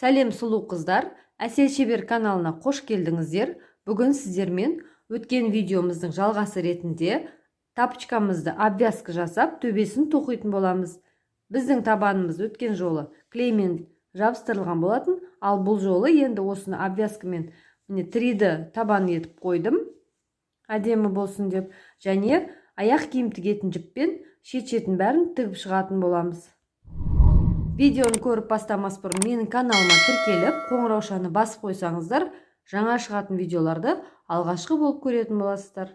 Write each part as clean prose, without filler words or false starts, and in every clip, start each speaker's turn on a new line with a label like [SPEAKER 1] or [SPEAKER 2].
[SPEAKER 1] Сәлем сұлу қыздар, Әсел Шебер каналына қош келдіңіздер. Бүгін сіздермен өткен видеомыздың жалғасы ретінде тапочкамызды обвязка жасап, төбесін тоқитын боламыз. Біздің табанымыз өткен жолы клеймен жабыстырылған болатын, ал бұл жолы енді осыны обвязкамен 3D табан етіп қойдым. Әдемі болсын деп, және аяқ киім тігетін жіппен шет-шетін бәрін тігіп шығатын боламыз. Видеоны көріп бастамас бұрын менің каналыма тіркеліп, қоңыраушаны басып қойсаңыздар, жаңа шығатын видеоларды алғашқы болып көретін боласыздар.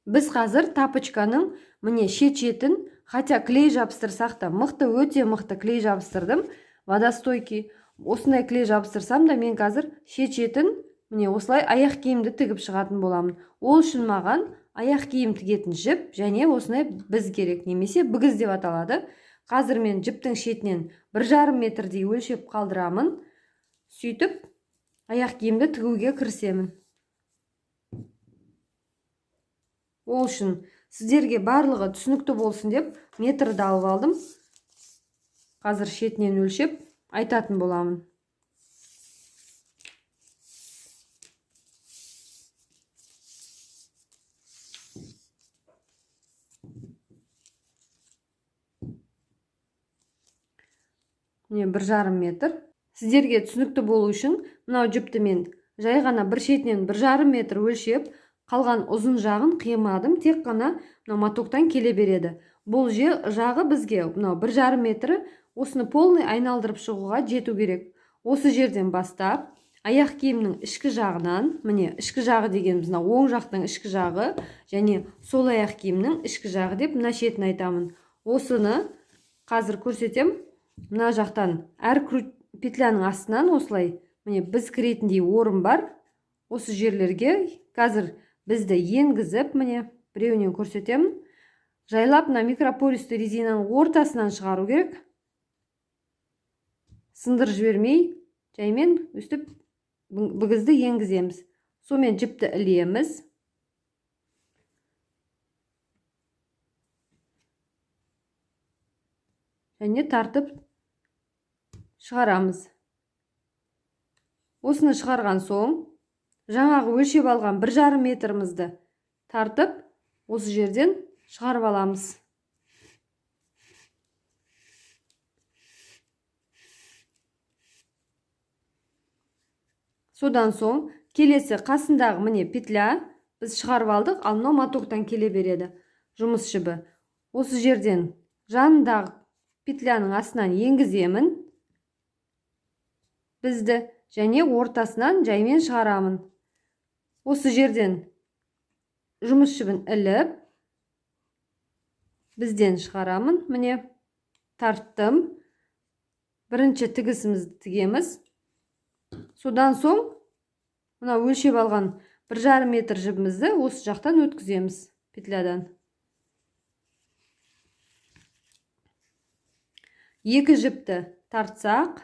[SPEAKER 1] Біз қазір тапочканың шет-шетін, хотя клей жабыстырсақ та, өте мықты клей жабыстырдым, водостойкий. Осындай клей жабыстырсам да, мен қазір шет-шетін осылай аяқ киімді тігіп шығатын боламын. Ол үшін маған аяқ киім тігетін жіп, және осындай біз керек, немесе бүгіз деп аталады. Қазір мен жіптің шетінен 1,5 метрдей өлшеп қалдырамын. Сөйтіп, аяқ киімді тігуге кірісемін. Ол үшін сіздерге барлығы түсінікті болсын деп метрді алып алдым. Қазір шетінен өлшеп айтатын боламын. Міне 1,5 метр. Сіздерге түсінікті болу үшін, мынау жіпті мен жай ғана бір шетінен 1,5 метр өлшеп, қалған ұзын жағын қимадым, тек қана мотоктан келе береді. Бұл жағы бізге 1,5 метрі осыны полный айналдырып шығуға жету керек. Осы жерден бастап, аяқ киімнің ішкі жағынан, ішкі жағы дегеніміз оң жақтың ішкі жағы, және сол аяқ киімнің ішкі жағы деп мына шетін айтамын. Осыны қазір көрсетем. Мына жақтан әр петляның астынан осылай біз кіретіндей орын бар. Осы жерлерге қазір бізді енгізіп, біреуінен көрсетемін. Жайлап микропористі резинаның ортасынан шығару керек. Сындыр жібермей, жаймен өстіп бүгізді енгіземіз. Сонымен жіпті ілеміз. Және тартып шығарамыз. Осыны шығарған соң, жаңағы өлшеп алған 1,5 метрімізді тартып, осы жерден шығарып аламыз. Содан соң, келесі қасындағы петля біз шығарып алдық, ал мынау мотоктан келе береді. Жұмыс жібі. Осы жерден жанындағы петляның астынан енгіземін. Бізді және ортасынан жаймен шығарамын. Осы жерден жұмыс жібін іліп, бізден шығарамын. Тарттым. Бірінші тігісімізді тігеміз. Содан соң, өлшеп алған 1,5 метр жібімізді осы жақтан өткіземіз петлядан. Екі жіпті тартсақ,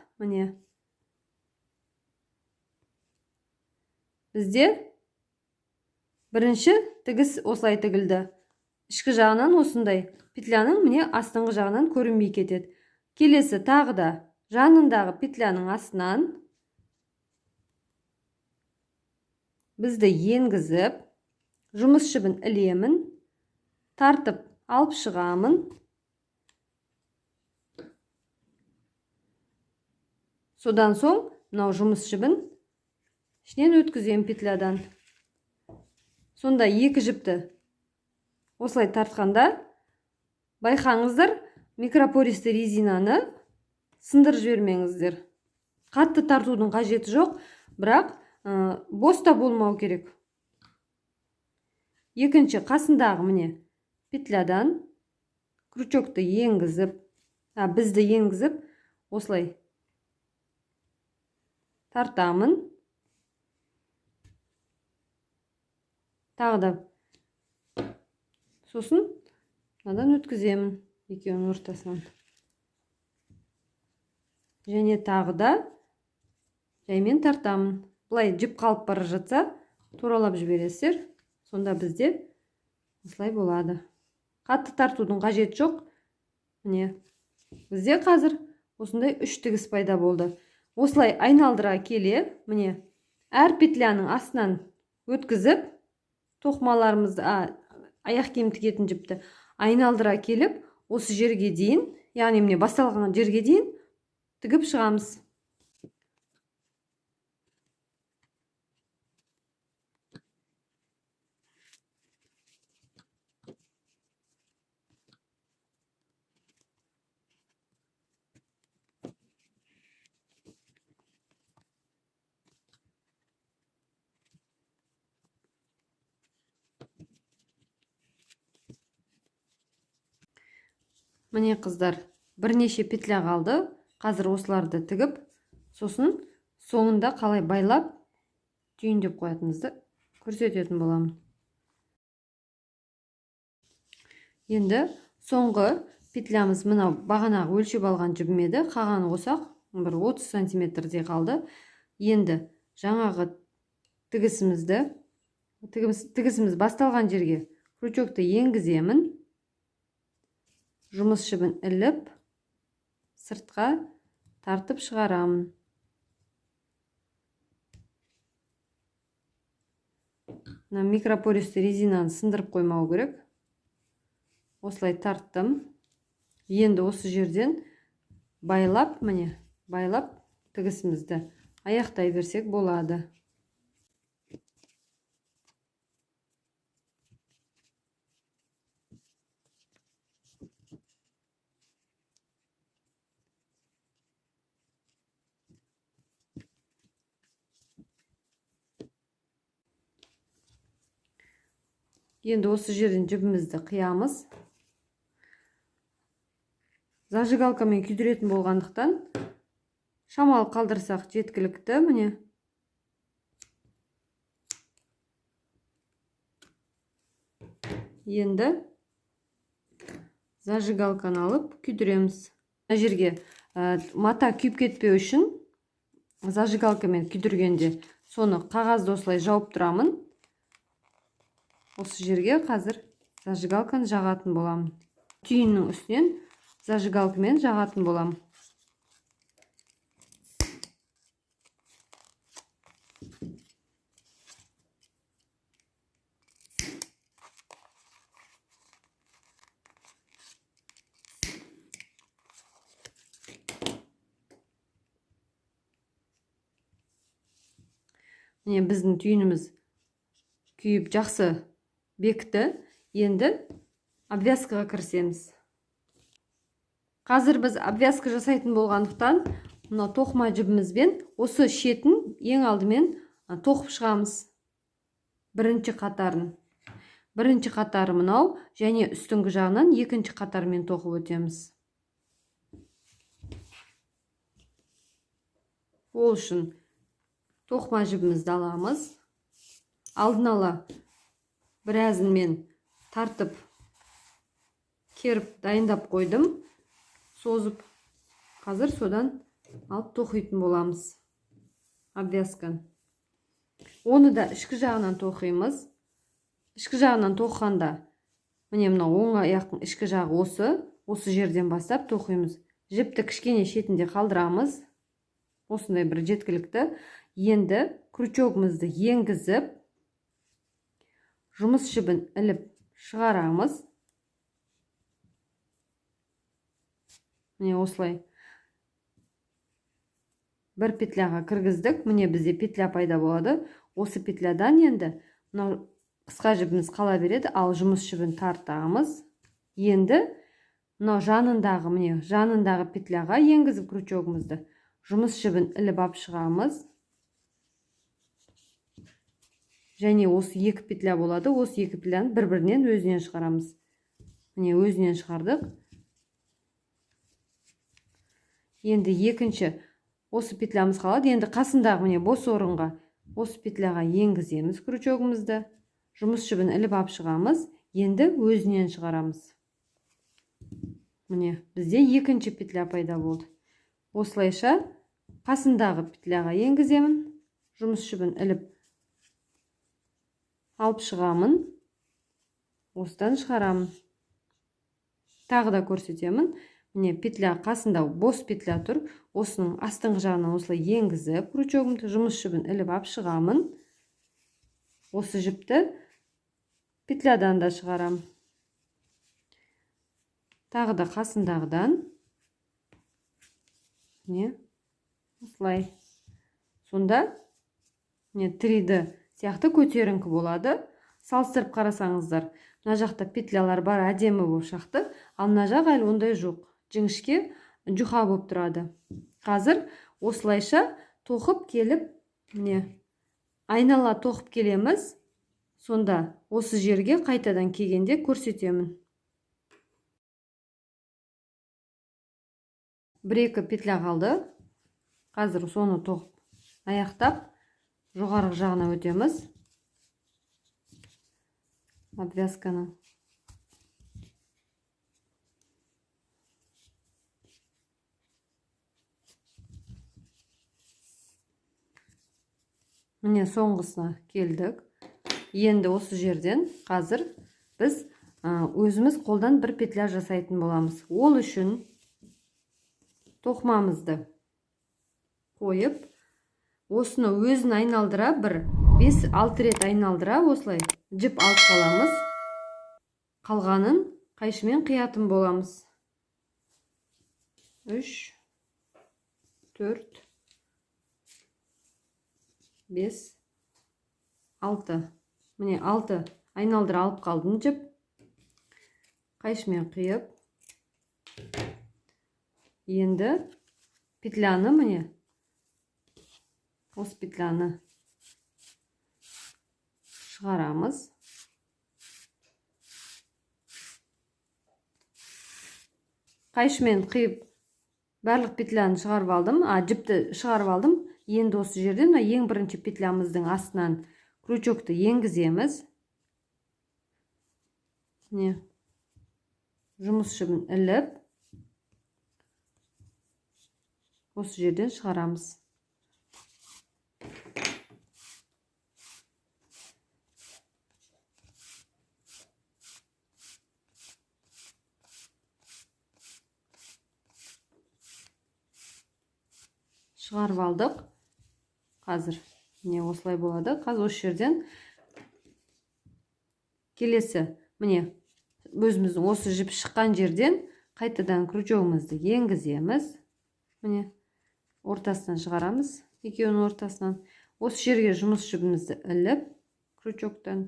[SPEAKER 1] бізде бірінші тігіс осылай тігілді. Ішкі жағынан осындай петляның астыңғы жағынан көрінбей кетеді. Келесі тағы да жанындағы петляның астынан бізді енгізіп, жұмыс жібін ілемін, тартып алып шығамын. Содан соң, жұмыс жібін ішінен өткізем петлядан. Сонда екі жіпті осылай тартқанда, байқаңыздар, микропористі резинаны сындыр жібермеңіздер. Қатты тартудың қажеті жоқ, бірақ боста болмау керек. Екінші қасындағы петлядан крючокты енгізіп, бізді енгізіп, осылай тартамын. Тағы да сосын мынадан өткіземін екеуінің ортасынан. Және тағы да жаймен тартамын. Бұлай жіп қалып бара жатса, туралап жібересіздер. Сонда бізде осылай болады. Қатты тартудың қажеті жоқ. Бізде қазір осындай 3 тігіс пайда болды. осылай айналдыра келе, міне, әр петляның астынан өткізіп, тоқымаларымызды, аяқ киім тігетін жіпті айналдыра келіп, осы жерге дейін, яғни міне басталған жерге дейін тігіп шығамыз. Міне қыздар, бірнеше петля қалды. Қазір осыларды тігіп, сосын соңында қалай байлап түйіндеп қоятынымызды көрсететін боламын. Енді соңғы петлямыз мынау бағанағы өлшеп алған жібім еді. Қалғаны қосақ, бір 30 сантиметрдей қалды. Енді жаңағы тігісіміз басталған жерге крючокты енгіземін. Жұмыс жібін іліп, сыртқа тартып шығарамын. Микропористі резинаны сындырып қоймау керек. Осылай тарттым. Енді осы жерден байлап, міне, байлап тігісімізді аяқтай берсек болады. Енді осы жерден жібімізді қиямыз. Зажигалкамен күйдіретін болғандықтан шамалы қалдырсақ жеткілікті, міне. Енді зажигалканы алып күйдіреміз. Мына жерге мата күйіп кетпеу үшін зажигалкамен күйдіргенде соны қағазды осылай жауып тұрамын. Осы жерге қазір зажигалканы жағатын боламын. Түйіннің үстінен зажигалкамен жағатын боламын. Міне біздің түйініміз күйіп жақсы бекті. Енді обвязкаға кірісеміз. Қазір біз обвязка жасайтын болғандықтан, мына тоқыма жібімізбен осы шетін ең алдымен тоқып шығамыз. Бірінші қатарын. Бірінші қатары мынау, және үстіңгі жағынан екінші қатармен тоқып өтеміз. Ол үшін тоқыма жібімізді аламыз. Алдын ала біразын мен тартып, керіп, дайындап қойдым. Созып, қазір содан алып тоқитын боламыз. Обвязканы. Оны да ішкі жағынан тоқимыз. Ішкі жағынан тоққанда, міне мына оң аяқтың ішкі жағы осы жерден бастап тоқимыз. Жіпті кішкене шетінде қалдырамыз. Осындай бір жеткілікті. Енді крючогымызды енгізіп, жұмыс жібін іліп шығарамыз. Міне осылай. Бір петляға кіргіздік. Міне бізде петля пайда болады. Осы петлядан енді мынау қысқа жібіміз қала береді, ал жұмыс жібін тартамыз. Енді мынау жанындағы петляға енгізіп крючогымызды жұмыс жібін іліп ап шығамыз. Және осы екі петля болады. Осы екі петляны бір-бірінен өзінен шығарамыз. Міне өзінен шығардық. Енді екінші осы петлямыз қалады. Енді қасындағы міне бос орынға осы петляға енгіземіз крючогымызды. Жұмыс жібін іліп ап шығамыз. Енді өзінен шығарамыз. Міне бізде екінші петля пайда болды. Осылайша қасындағы петляға енгіземін. Жұмыс жібін іліп алып шығамын. Осыдан шығарамын. Тағы да көрсетемін. Міне петля қасында бос петля тұр. осының астыңғы жағынан осылай енгізіп, крючогымды жұмыс жібін іліп алып шығамын. Осы жіпті петлядан да шығарам. Тағы да қасындағыдан. Осылай. Сонда 3D сияқты көтеріңкі болады. Салыстырып қарасаңыздар, мына жақта петлялар бар, әдемі болып шықты, ал мына жақ әлі ондай жоқ. Жіңішке жұқа болып тұрады. Қазір осылайша тоқып келіп, айнала тоқып келеміз. Сонда осы жерге қайтадан келгенде көрсетемін. 1-2 петля қалды. Қазір соны тоқып аяқтап, жоғарғы жағына өтеміз. Обвязканы. Міне соңғысына келдік. Енді осы жерден қазір біз өзіміз қолдан бір петля жасайтын боламыз. Ол үшін тоқымамызды қойып, осыны өзін айналдыра, 5-6 рет айналдыра, осылай жіп алып қаламыз. Қалғанын қайшымен қиятын боламыз. 3, 4, 5, 6. Міне 6 айналдыра алып қалдым жіп. Қайшымен қиып. Енді петляны осы петляны шығарамыз. Қайшымен қиып барлық петляны шығарып алдым, жіпті шығарып алдым. Енді осы жерден ең бірінші петлямыздың астынан крючокты енгіземіз. Жұмыс жібін іліп, осы жерден шығарамыз. Шығарып алдық. Қазір осылай болады. Қазір осы жерден келесі, өзіміздің осы жіп шыққан жерден қайтадан крючогымызды енгіземіз. Ортасынан шығарамыз, екеуінің ортасынан. Осы жерге жұмыс жібімізді іліп, крючоктан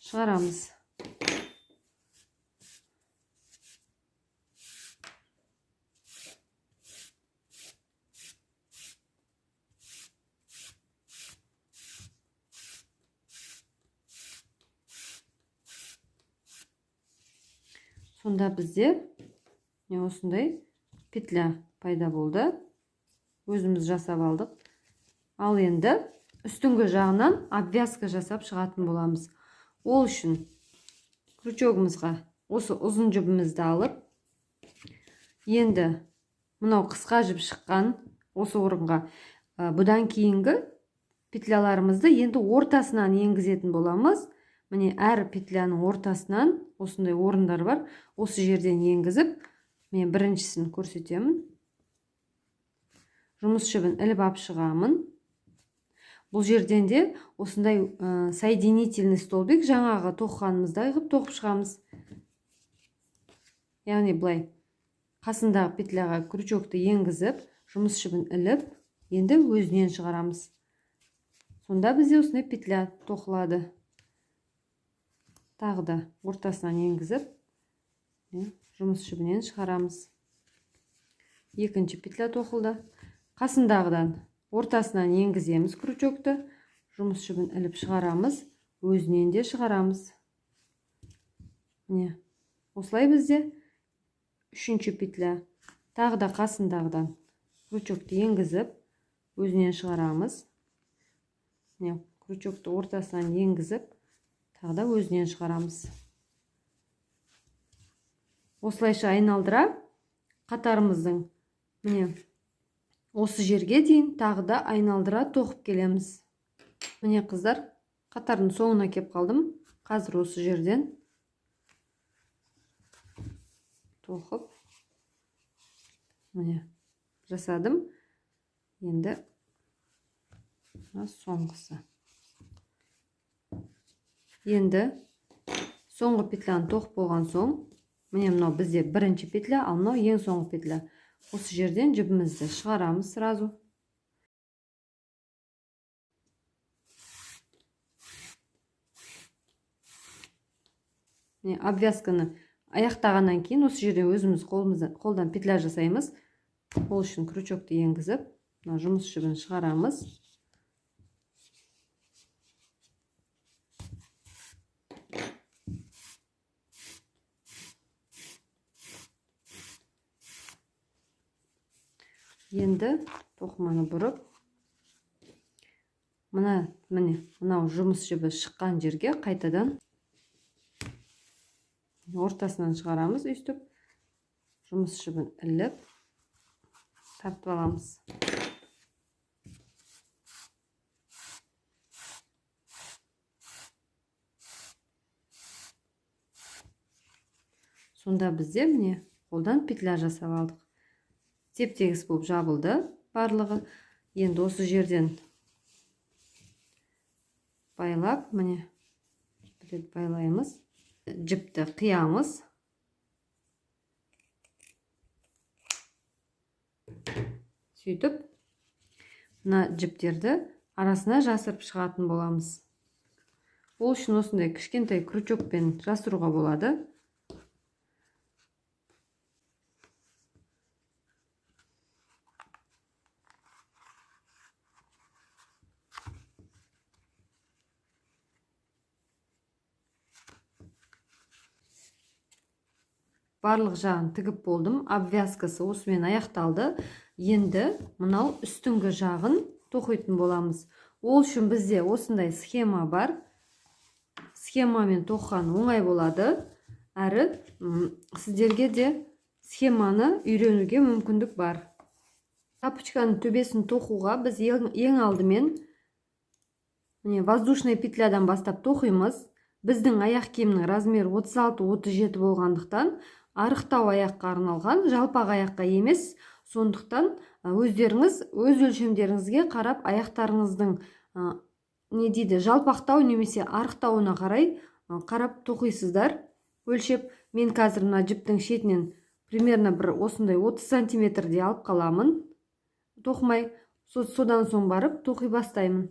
[SPEAKER 1] шығарамыз. Сонда бізде осындай петля пайда болды. Өзіміз жасап алдық. Ал енді үстіңгі жағынан обвязка жасап шығатын боламыз. Ол үшін крючогымызға осы ұзын жібімізді алып, енді мынау қысқа жіп шыққан осы орынға бұдан кейінгі петляларымызды енді ортасынан енгізетін боламыз. Міне әр петляның ортасынан осындай орындар бар. Осы жерден енгізіп, мен біріншісін көрсетемін. Жұмыс жібін іліп алып шығамын. Бұл жерден де осындай соединительный столбик жаңағы тоқығанымыздай қылып тоқып шығамыз. Яғни былай қасындағы петляға крючокты енгізіп, жұмыс жібін іліп, енді өзінен шығарамыз. Сонда бізде осындай петля тоқылады. Тағы да ортасынан енгізіп, жұмыс жібінен шығарамыз. Екінші петля тоқылды. Қасындағыдан ортасынан енгіземіз крючокты, жұмыс жібін іліп шығарамыз, өзінен де шығарамыз. Осылай бізде үшінші петля. Тағы да қасындағыдан крючокты енгізіп, өзінен шығарамыз. Крючокты ортасынан енгізіп, тағы да өзінен шығарамыз. Осылайша айналдыра қатарымыздың осы жерге дейін тағы да айналдыра тоқып келеміз. Міне қыздар, қатардың соңына кеп қалдым. Қазір осы жерден тоқып жасадым. Енді соңғысы. Енді соңғы петляны тоқып болған соң, міне мынау бізде бірінші петля, ал мынау ең соңғы петля. Осы жерден жібімізді шығарамыз сразу. Обвязканы аяқтағаннан кейін осы жерден өзіміз қолдан петля жасаймыз. Ол үшін крючокты енгізіп, жұмыс жібін шығарамыз. Енді тоқыманы бұрып, міне мынау жұмыс жібі шыққан жерге қайтадан ортасынан шығарамыз өйстіп, жұмыс жібін іліп тартып аламыз. Сонда бізде міне қолдан петля жасап алдық. Теп-тегіс болып жабылды барлығы. Енді осы жерден байлап, міне байлаймыз. Жіпті қиямыз. Сөйтіп, мына жіптерді арасына жасырып шығатын боламыз. Ол үшін осындай кішкентай крючокпен жасыруға болады. Барлық жағын тігіп болдым. Обвязкасы осымен аяқталды. Енді мынау үстіңгі жағын тоқитын боламыз. Ол үшін бізде осындай схема бар. Схемамен тоққан оңай болады. Әрі сіздерге де схеманы үйренуге мүмкіндік бар. Тапочканың төбесін тоқуға біз ең алдымен воздушный петлядан бастап тоқимыз. Біздің аяқ киімнің размері 36-37 болғандықтан арықтау аяққа арналған, жалпақ аяққа емес. Сондықтан өздеріңіз өз өлшемдеріңізге қарап аяқтарыңыздың жалпақтау немесе арықтауына қарап тоқисыздар. Өлшеп, мен қазір мына жіптің шетінен примерно бір осындай 30 сантиметрде алып қаламын. Тоқымай, содан соң барып тоқи бастаймын.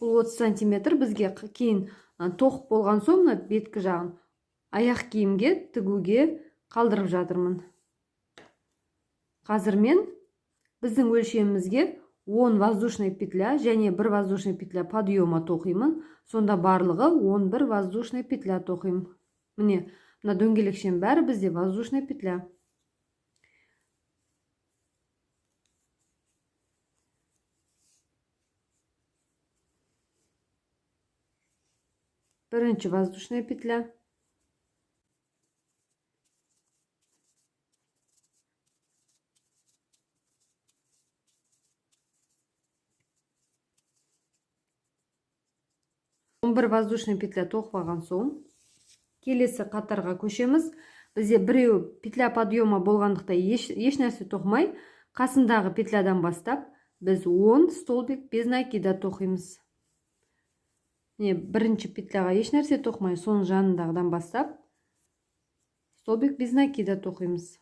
[SPEAKER 1] Бұл 30 сантиметр бізге кейін тоқып болған соң беткі жағын аяқ киімге тігуге қалдырып жатырмын. Қазір мен біздің өлшемімізге 10 воздушный петля және 1 воздушный петля подъема тоқимын. Сонда барлығы 11 воздушный петля тоқимын. Міне, мына дөңгелекшен бәрі бізде воздушный петля. Бірінші воздушная петля. Бір воздушный петля тоқып алған соң, келесі қатарға көшеміз. Бізде біреу петля подъема болғандықта еш нәрсе тоқымай, қасындағы петлядан бастап, біз 10 столбик без накида тоқимыз. Бірінші петляға еш нәрсе тоқымай, соның жанындағыдан бастап, столбик без накида тоқимыз.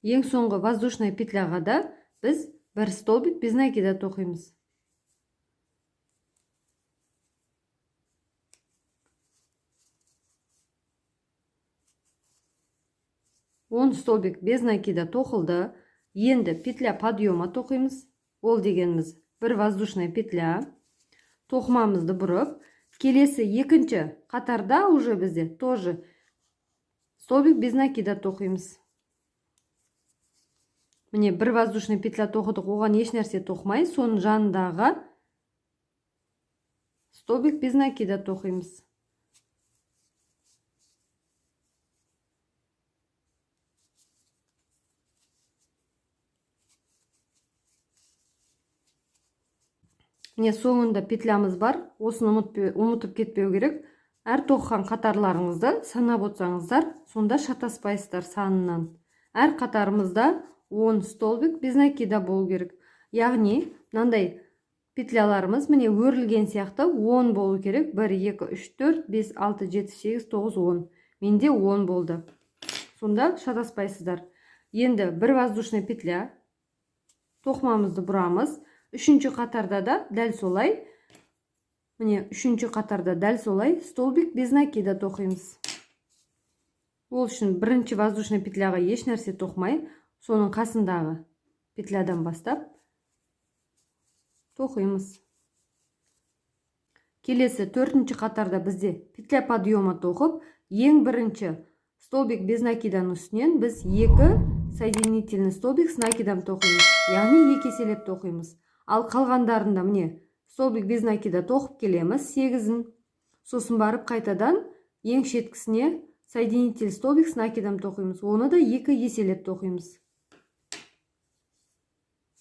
[SPEAKER 1] Ең соңғы воздушная петляға да біз бір столбик без накида тоқимыз. Он столбик без накида тоқылды. Енді петля подъема тоқимыз. Ол дегеніміз бір воздушная петля. Тоқымамызды бұрып, келесі екінші қатарда уже бізде тоже столбик без накида тоқимыз. Міне, бір воздушный петля тоқыдық, оған еш нәрсе тоқымай, соның жанындағы столбик без накида тоқимыз. Міне соңында петлямыз бар. Осыны ұмытып кетпеу керек. Әр тоқыған қатарларыңызды санап отырсаңыздар, сонда шатаспайсыздар санынан. Әр қатарымызда 10 столбик без накида болу керек. Яғни, мынандай петляларымыз міне өрілген сияқты 10 болу керек. 1, 2, 3, 4, 5, 6, 7, 8, 9, 10. Менде 10 болды. Сонда шатаспайсыздар. Енді бір воздушный петля. Тоқымамызды бұрамыз. Үшінші қатарда да дәл солай. Міне үшінші қатарда дәл солай столбик без накида тоқимыз. Ол үшін бірінші воздушный петляға еш нәрсе тоқмай, соның қасындағы петлядан бастап тоқимыз. Келесі төртінші қатарда бізде петля подъема тоқып, ең бірінші столбик без накиданың үстінен біз 2 соединительный столбик с накидом тоқимыз. Яғни 2 еселеп тоқимыз. Ал қалғандарында міне столбик без накида тоқып келеміз 8-ін. Сосын барып қайтадан ең шеткісіне соединитель столбик с накидом тоқимыз. Оны да 2 еселеп тоқимыз.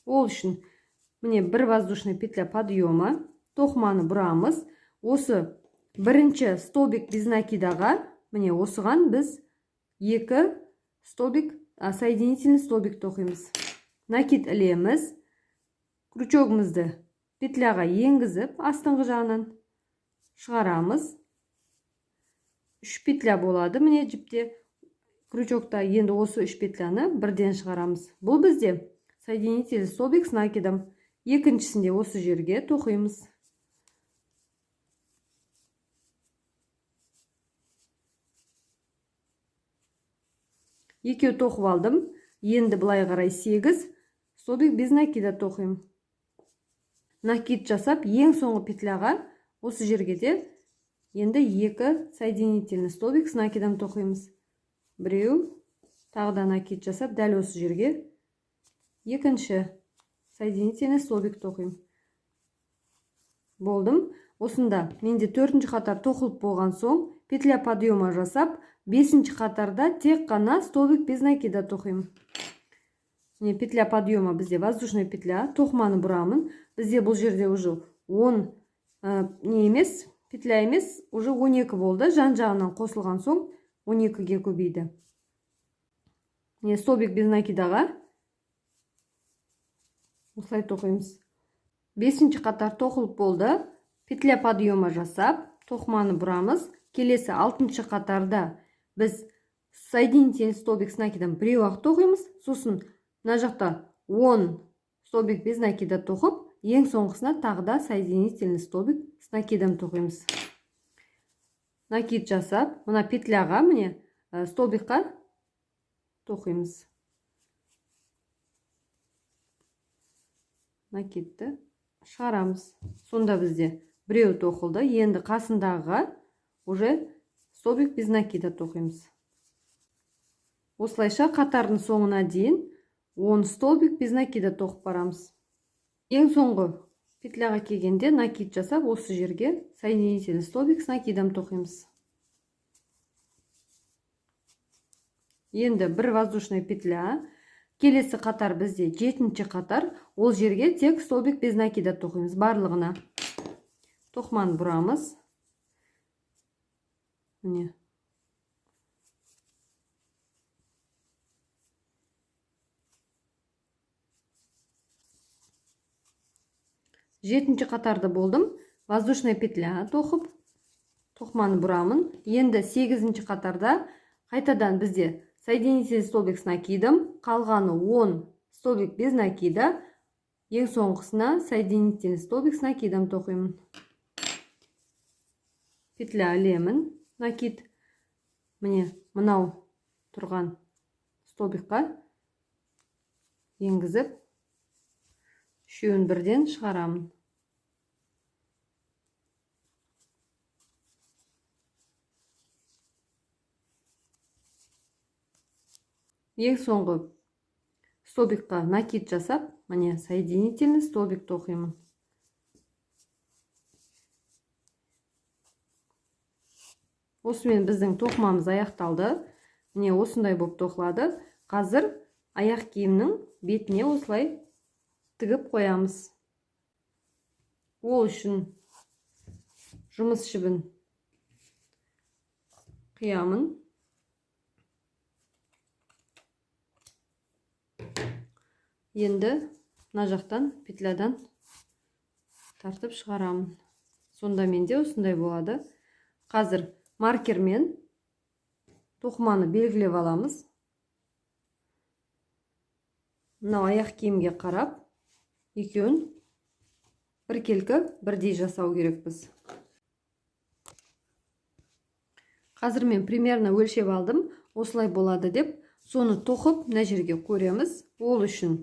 [SPEAKER 1] Ол үшін міне бір воздушный петля подъема, тоқыманы бұрамыз. Осы бірінші столбик без накидаға, міне осыған біз 2 столбик, соединительный столбик тоқимыз. Накид ілеміз. Крючогымызды петляға енгізіп, астыңғы жағынан шығарамыз. 3 петля болады, міне жіпте. Крючокта енді осы 3 петляны бірден шығарамыз. Бұл бізде соединитель столбик с накидом. Екіншісінде осы жерге тоқимыз. Екеу тоқып алдым. Енді былай қарай 8 столбик без накида тоқимын. Накид жасап, ең соңғы петляға осы жерге де енді 2 соединительный столбик с накидом тоқимыз. Біреу, тағы да накид жасап, дәл осы жерге екінші соединительный столбик тоқимын. Болдым. Осында менде 4-ші қатар тоқылып болған соң, петля подъема жасап, 5-ші қатарда тек қана столбик без накида тоқимын. Петля подъема бізде воздушный петля, тоқыманы бұрамын. Бізде бұл жерде уже 10 емес, петля емес, уже 12 болды. Жан-жағынан қосылған соң 12-ге көбейді. Столбик без накидаға осылай тоқимыз. 5-ші қатар тоқылып болды. Петля подъема жасап, тоқыманы бұрамыз. Келесі 6-ші қатарда біз соединительный столбик с накидом біреу-ақ тоқимыз. Сосын мына жақта 10 столбик без накида тоқып, ең соңғысына тағы да соединительный столбик с накидом тоқимыз. Накид жасап, мына петляға, міне столбикқа тоқимыз. Накидті шығарамыз. Сонда бізде біреу тоқылды. Енді қасындағыға уже столбик без накида тоқимыз. Осылайша қатардың соңына дейін 10 столбик без накида тоқып барамыз. Ең соңғы петляға келгенде накид жасап, осы жерге соединительный столбик с накидом тоқимыз. Енді бір воздушный петля. Келесі қатар бізде 7-ші қатар. Ол жерге тек столбик без накида тоқимыз барлығына. Тоқыманы бұрамыз. Міне. Жетінші қатарды болдым. Воздушная петля тоқып, тоқыманы бұрамын. Енді 8-ші қатарда қайтадан бізде соединительный столбик с накидом, қалғаны 10 столбик без накида, ең соңғысына соединительный столбик с накидом тоқимын. Петля ілемін, накид. Міне, мынау тұрған столбикқа енгізіп, үшеуін бірден шығарамын. Ең соңғы столбикқа накид жасап, міне соединительный столбик тоқимын. Осымен біздің тоқымамыз аяқталды. Міне осындай болып тоқылады. Қазір аяқ киімнің бетіне осылай тігіп қоямыз. Ол үшін жұмыс жібін қиямын. Енді мына жақтан петлядан тартып шығарамын. Сонда менде осындай болады. Қазір маркермен тоқыманы белгілеп аламыз. Мынау аяқ киімге қарап, екеуін біркелкі бірдей жасау керекпіз. Қазір мен примерно өлшеп алдым. Осылай болады деп, соны тоқып мына жерге көреміз. Ол үшін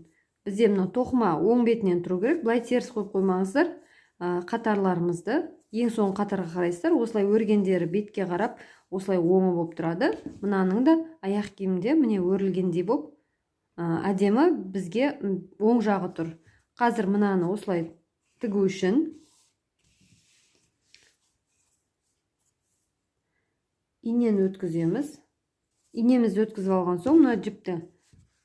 [SPEAKER 1] бізде мына тоқыма оң бетінен тұру керек. Былай теріс қойып қоймаңыздар. Қатарларымызды ең соң қатарға қарайсыздар. Осылай өргендері бетке қарап, осылай оңы болып тұрады. Мынаның да аяқ киімде міне өрілгендей болып, әдемі бізге оң жағы тұр. Қазір мынаны осылай тігу үшін инені өткіземіз. Инемізді өткізіп алған соң, мына жіпті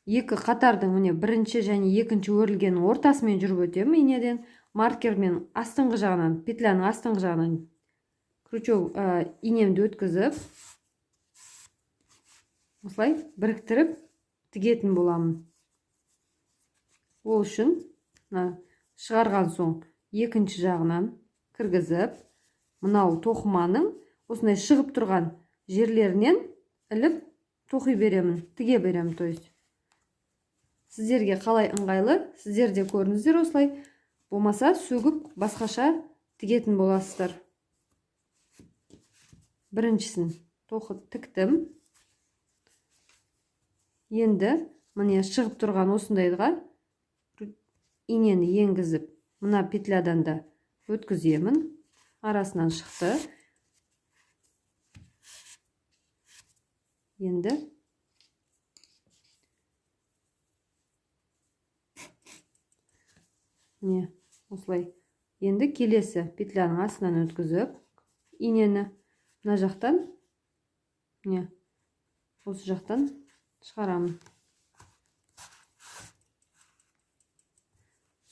[SPEAKER 1] екі қатардың міне бірінші және екінші өрілгеннің ортасымен жүріп өтемін. Инеден маркермен астыңғы жағынан, петляның астыңғы жағынан крючок инемді өткізіп, осылай біріктіріп тігетін боламын. Ол үшін шығарған соң екінші жағынан кіргізіп, мынау тоқыманың осындай шығып тұрған жерлерінен іліп тоқи беремін, тіге беремін. То есть сіздерге қалай ыңғайлы, сіздер де көріңіздер осылай. Болмаса сөгіп басқаша тігетін боласыздар. Біріншісін тіктім. Енді міне шығып тұрған осындайға инені енгізіп, мына петлядан да өткіземін. Арасынан шықты. Енді міне осылай. Енді келесі петляның астынан өткізіп, инені мына жақтан, міне осы жақтан шығарамын.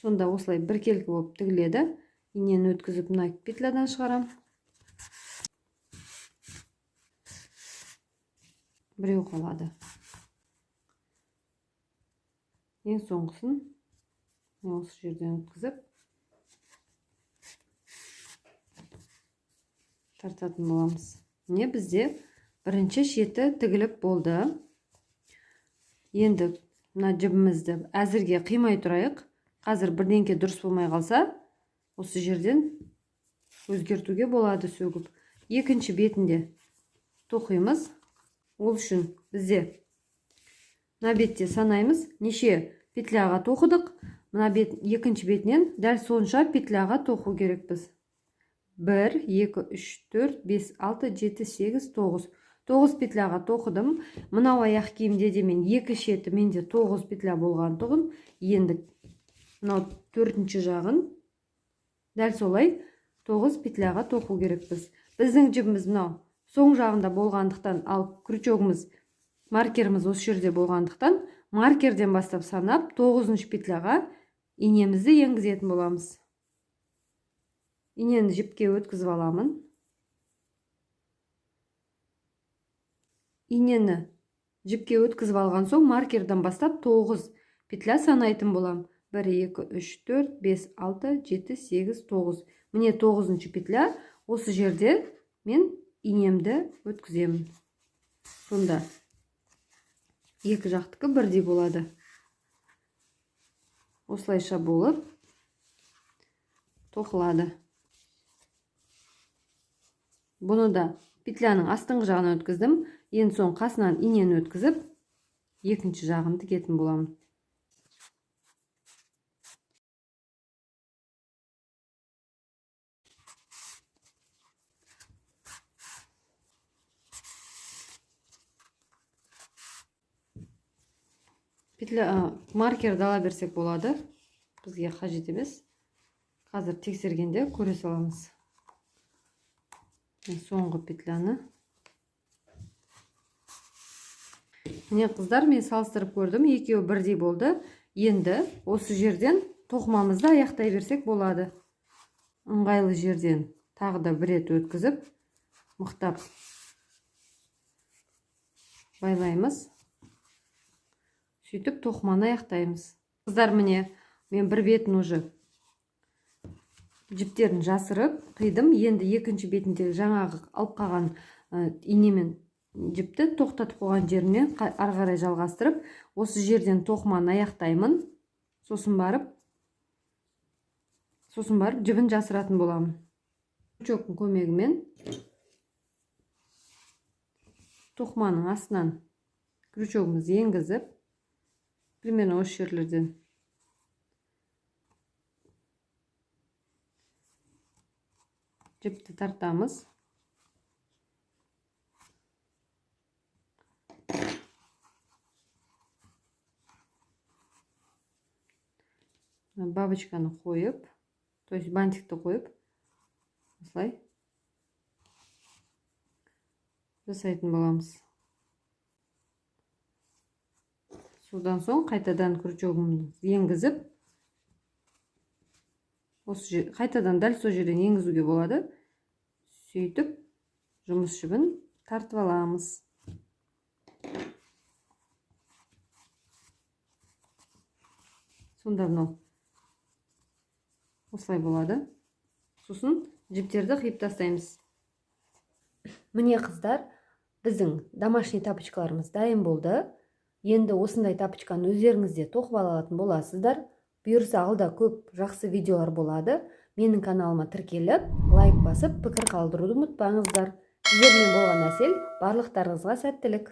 [SPEAKER 1] Сонда осылай біркелкі болып тігіледі. Инені өткізіп, мына петлядан шығарам. Біреу қалады. Ең соңғысын осы жерден өткізіп тартатын боламыз. Міне бізде бірінші шеті тігіліп болды. Енді мына жібімізді әзірге қимай тұрайық. Қазір бірдеңке дұрыс болмай қалса, осы жерден өзгертуге болады сөгіп. Екінші бетінде тоқимыз. Ол үшін бізде мына бетте санаймыз, неше петляға тоқыдық. Мына бет екінші бетінен дәл сонша петляға тоқу керекпіз. 1, 2, 3, 4, 5, 6, 7, 8, 9. 9 петляға тоқыдым. Мынау аяқ киімде де мен екі шеті менде 9 петля болған тұғын. Енді мынау төртінші жағын дәл солай 9 петляға тоқу керекпіз. Біздің жібіміз мынау соң жағында болғандықтан, ал крючогымыз, маркеріміз осы жерде болғандықтан, маркерден бастап санап 9-шы петляға инемізді енгізетін боламыз. Инені жіпке өткізіп аламын. Инені жіпке өткізіп алған соң маркерден бастап 9 петля санайтын болам. 1, 2, 3, 4, 5, 6, 7, 8, 9. Міне 9-шы петля. Осы жерде мен инемді өткіземін. Сонда екі жақтікі бірдей болады. Осылайша болып тоқылады. Бұны да петляның астыңғы жағына өткіздім. Енді соң қасынан инені өткізіп, екінші жағын тігетін боламын. Маркерді ала берсек болады. Бізге қажет емес. Қазір тексергенде көре саламыз. Соңғы петляны. Міне қыздар, мен салыстырып көрдім. Екеуі бірдей болды. Енді осы жерден тоқымамызды аяқтай берсек болады. ыңғайлы жерден тағы да бір рет өткізіп мықтап байлаймыз. Сөйтіп тоқыманы аяқтаймыз. Қыздар, міне мен бір бетін уже жіптерін жасырып қидым. Енді екінші бетінде жаңағы алып қалған инемен жіпті тоқтатып қойған жеріне ары қарай жалғастырып, осы жерден тоқыманы аяқтаймын. Сосын барып жібін жасыратын боламын. Крючоктың көмегімен тоқыманың астынан крючогымызды енгізіп, примерно осы жерлерден жіпті тартамыз. Бабочканы қойып, то есть бантикті қойып, осылай жасайтын боламыз. Содан соң қайтадан крючогымызды енгізіп, қайтадан дәл сол жерден енгізуге болады. Сөйтіп жұмыс жібін тартып аламыз. Сонда мынау осылай болады. Сосын жіптерді қиып тастаймыз. Міне қыздар, біздің домашний тапочкаларымыз дайын болды. Енді осындай тапочканы өздеріңізде тоқып алатын боласыздар. Бұйырса алда көп жақсы видеолар болады. Менің каналыма тіркеліп, лайк басып, пікір қалдыруды ұмытпаңыздар. Сіздермен болған Әсел, барлықтарыңызға сәттілік.